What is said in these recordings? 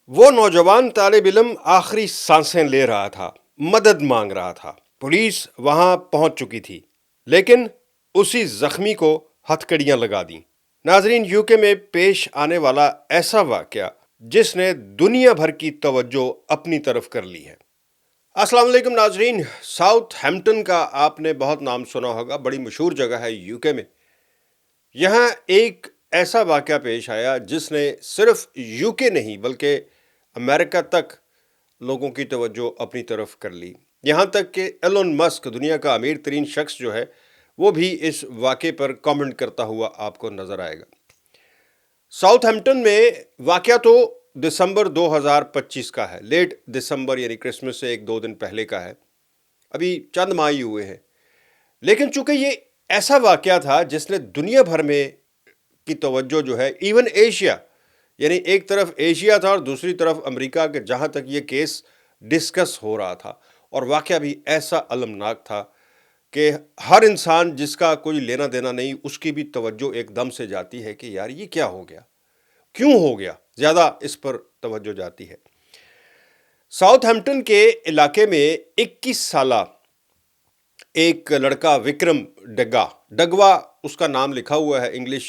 وہ نوجوان طالب علم آخری سانسیں لے رہا تھا، مدد مانگ رہا تھا۔ پولیس وہاں پہنچ چکی تھی، لیکن اسی زخمی کو ہتھکڑیاں لگا دیں۔ ناظرین، یوکے میں پیش آنے والا ایسا واقعہ جس نے دنیا بھر کی توجہ اپنی طرف کر لی ہے۔ السلام علیکم ناظرین، ساؤتھ ہیمپٹن کا آپ نے بہت نام سنا ہوگا، بڑی مشہور جگہ ہے یوکے میں۔ یہاں ایک ایسا واقعہ پیش آیا جس نے صرف یوکے نہیں بلکہ امریکہ تک لوگوں کی توجہ اپنی طرف کر لی، یہاں تک کہ ایلون مسک، دنیا کا امیر ترین شخص جو ہے، وہ بھی اس واقعے پر کامنٹ کرتا ہوا آپ کو نظر آئے گا۔ ساؤتھ ہیمپٹن میں واقعہ تو دسمبر 2025 کا ہے، لیٹ دسمبر یعنی کرسمس سے ایک دو دن پہلے کا ہے، ابھی چند ماہ ہی ہوئے ہیں۔ لیکن چونکہ یہ ایسا واقعہ تھا جس نے دنیا بھر میں کی توجہ جو ہے، ایون ایشیا، یعنی ایک طرف ایشیا تھا اور دوسری طرف امریکہ کے، جہاں تک یہ کیس ڈسکس ہو رہا تھا، اور واقعہ بھی ایسا المناک تھا کہ ہر انسان جس کا کوئی لینا دینا نہیں، اس کی بھی توجہ ایک دم سے جاتی ہے کہ یار یہ کیا ہو گیا، کیوں ہو گیا، زیادہ اس پر توجہ جاتی ہے۔ ساؤتھ ہیمپٹن کے علاقے میں 21 سالہ ایک لڑکا وکرم ڈگوا اس کا نام لکھا ہوا ہے انگلش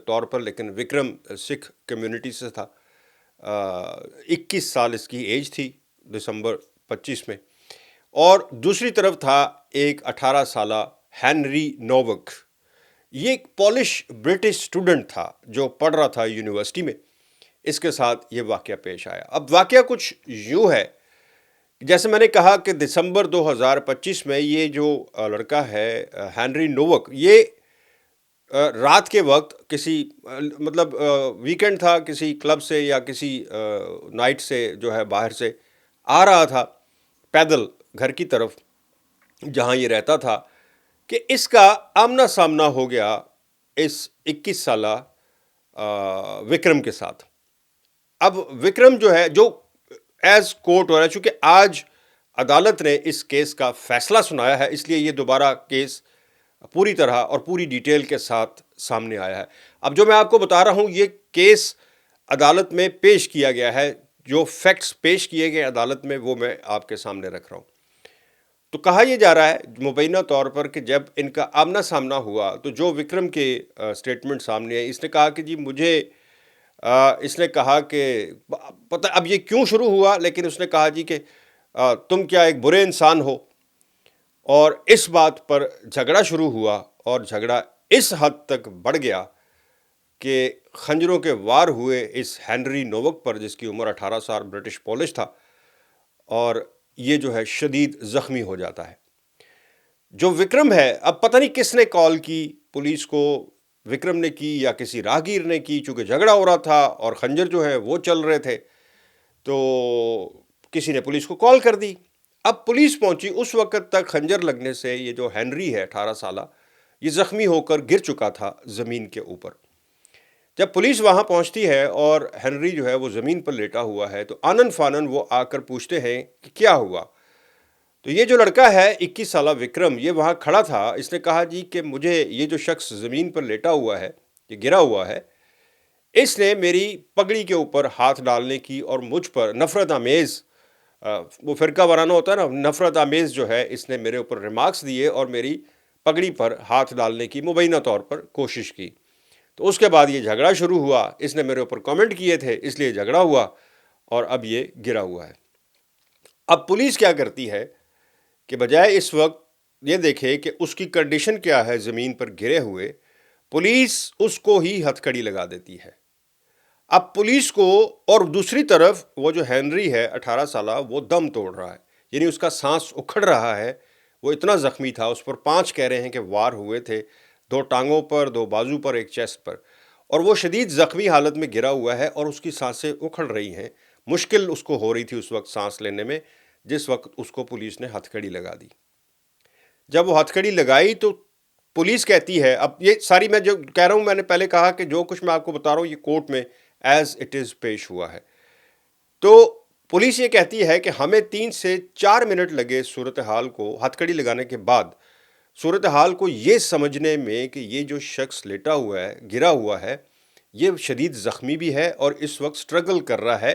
طور پر، لیکن وکرم سکھ کمیونٹی سے تھا۔ 21 سال اس کی ایج تھی دسمبر 25 میں، اور دوسری طرف تھا ایک 18 سالہ ہینری نووک۔ یہ ایک پولش برٹش اسٹوڈنٹ تھا جو پڑھ رہا تھا یونیورسٹی میں۔ اس کے ساتھ یہ واقعہ پیش آیا۔ اب واقعہ کچھ یوں ہے، جیسے میں نے کہا کہ دسمبر 2025 میں یہ جو لڑکا ہے ہینری نووک، یہ رات کے وقت کسی مطلب ویکنڈ تھا، کسی کلب سے یا کسی نائٹ سے جو ہے باہر سے آ رہا تھا پیدل گھر کی طرف جہاں یہ رہتا تھا، کہ اس کا آمنا سامنا ہو گیا اس 21 سالہ وکرم کے ساتھ۔ اب وکرم جو ہے، جو ایز کورٹ ہو رہا ہے، چونکہ آج عدالت نے اس کیس کا فیصلہ سنایا ہے، اس لیے یہ دوبارہ کیس پوری طرح اور پوری ڈیٹیل کے ساتھ سامنے آیا ہے۔ اب جو میں آپ کو بتا رہا ہوں، یہ کیس عدالت میں پیش کیا گیا ہے، جو فیکٹس پیش کیے گئے عدالت میں وہ میں آپ کے سامنے رکھ رہا ہوں۔ تو کہا یہ جا رہا ہے مبینہ طور پر کہ جب ان کا آمنا سامنا ہوا تو جو وکرم کے سٹیٹمنٹ سامنے آئی، اس نے کہا کہ جی مجھے اس نے کہا کہ پتہ اب یہ کیوں شروع ہوا، لیکن اس نے کہا جی کہ تم کیا ایک برے انسان ہو، اور اس بات پر جھگڑا شروع ہوا، اور جھگڑا اس حد تک بڑھ گیا کہ خنجروں کے وار ہوئے اس ہینری نووک پر، جس کی عمر 18 سال، برٹش پولش تھا، اور یہ جو ہے شدید زخمی ہو جاتا ہے۔ جو وکرم ہے، اب پتہ نہیں کس نے کال کی پولیس کو، وکرم نے کی یا کسی راہگیر نے کی، چونکہ جھگڑا ہو رہا تھا اور خنجر جو ہے وہ چل رہے تھے، تو کسی نے پولیس کو کال کر دی۔ اب پولیس پہنچی، اس وقت تک خنجر لگنے سے یہ جو ہینری ہے 18 سالہ، یہ زخمی ہو کر گر چکا تھا زمین کے اوپر۔ جب پولیس وہاں پہنچتی ہے اور ہینری جو ہے وہ زمین پر لیٹا ہوا ہے، تو آنن فانن وہ آ کر پوچھتے ہیں کہ کیا ہوا۔ تو یہ جو لڑکا ہے 21 سالہ وکرم، یہ وہاں کھڑا تھا، اس نے کہا جی کہ مجھے یہ جو شخص زمین پر لیٹا ہوا ہے، یہ گرا ہوا ہے، اس نے میری پگڑی کے اوپر ہاتھ ڈالنے کی اور مجھ پر نفرت آمیز، وہ فرقہ وارانہ ہوتا ہے نا، نفرت آمیز جو ہے، اس نے میرے اوپر ریمارکس دیے اور میری پگڑی پر ہاتھ ڈالنے کی مبینہ طور پر کوشش کی۔ تو اس کے بعد یہ جھگڑا شروع ہوا، اس نے میرے اوپر کامنٹ کیے تھے، اس لیے جھگڑا ہوا، اور اب یہ گرا ہوا ہے۔ اب پولیس کیا کرتی ہے کہ بجائے اس وقت یہ دیکھے کہ اس کی کنڈیشن کیا ہے زمین پر گرے ہوئے، پولیس اس کو ہی ہتھکڑی لگا دیتی ہے۔ اب پولیس کو، اور دوسری طرف وہ جو ہینری ہے 18 سالہ، وہ دم توڑ رہا ہے، یعنی اس کا سانس اکھڑ رہا ہے، وہ اتنا زخمی تھا، اس پر 5 کہہ رہے ہیں کہ وار ہوئے تھے، 2 ٹانگوں پر، 2 بازو پر، ایک چیسٹ پر، اور وہ شدید زخمی حالت میں گرا ہوا ہے، اور اس کی سانسیں اکھڑ رہی ہیں، مشکل اس کو ہو رہی تھی اس وقت سانس لینے میں، جس وقت اس کو پولیس نے ہتھکڑی لگا دی۔ جب وہ ہتھکڑی لگائی تو پولیس کہتی ہے، اب یہ ساری میں جو کہہ رہا ہوں، میں نے پہلے کہا کہ جو کچھ میں آپ کو بتا رہا ہوں یہ کورٹ میں ایز اٹ از پیش ہوا ہے۔ تو پولیس یہ کہتی ہے کہ ہمیں 3 سے 4 منٹ لگے صورتحال کو، ہتھکڑی لگانے کے بعد صورتحال کو یہ سمجھنے میں کہ یہ جو شخص لیٹا ہوا ہے، گرا ہوا ہے، یہ شدید زخمی بھی ہے اور اس وقت سٹرگل کر رہا ہے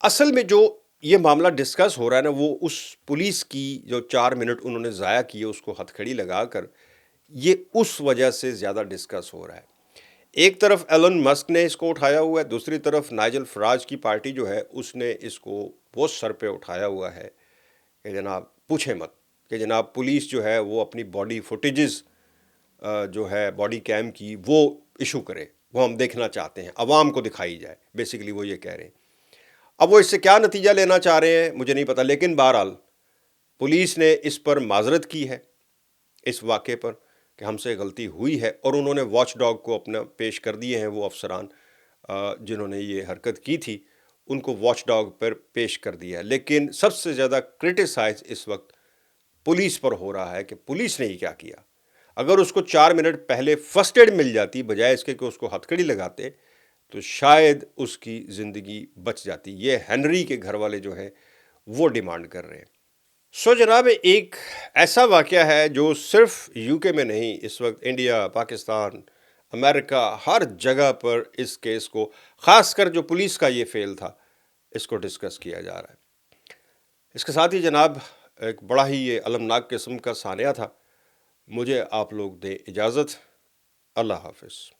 اصل میں جو یہ معاملہ ڈسکس ہو رہا ہے نا، وہ اس پولیس کی جو 4 منٹ انہوں نے ضائع کیے اس کو ہتھکڑی لگا کر، یہ اس وجہ سے زیادہ ڈسکس ہو رہا ہے۔ ایک طرف ایلن مسک نے اس کو اٹھایا ہوا ہے، دوسری طرف نائجل فراج کی پارٹی جو ہے اس نے اس کو وہ سر پہ اٹھایا ہوا ہے کہ جناب پوچھیں مت، کہ جناب پولیس جو ہے وہ اپنی باڈی فوٹیجز جو ہے باڈی کیم کی وہ ایشو کرے، وہ ہم دیکھنا چاہتے ہیں، عوام کو دکھائی جائے، بیسیکلی وہ یہ کہہ رہے ہیں۔ اب وہ اس سے کیا نتیجہ لینا چاہ رہے ہیں مجھے نہیں پتا، لیکن بہرحال پولیس نے اس پر معذرت کی ہے، اس واقعے پر کہ ہم سے غلطی ہوئی ہے، اور انہوں نے واچ ڈاگ کو اپنا پیش کر دیے ہیں، وہ افسران جنہوں نے یہ حرکت کی تھی ان کو واچ ڈاگ پر پیش کر دیا ہے۔ لیکن سب سے زیادہ کرٹیسائز اس وقت پولیس پر ہو رہا ہے کہ پولیس نے یہ کیا کیا۔ اگر اس کو 4 منٹ پہلے فرسٹ ایڈ مل جاتی بجائے اس کے کہ اس کو ہتھکڑی لگاتے تو شاید اس کی زندگی بچ جاتی۔ یہ ہنری کے گھر والے جو ہیں وہ ڈیمانڈ کر رہے ہیں۔ جناب ایک ایسا واقعہ ہے جو صرف یو کے میں نہیں، اس وقت انڈیا، پاکستان، امریکہ، ہر جگہ پر اس کیس کو، خاص کر جو پولیس کا یہ فیل تھا، اس کو ڈسکس کیا جا رہا ہے۔ اس کے ساتھ ہی جناب ایک بڑا ہی یہ المناک قسم کا سانحہ تھا۔ مجھے آپ لوگ دیں اجازت۔ اللہ حافظ۔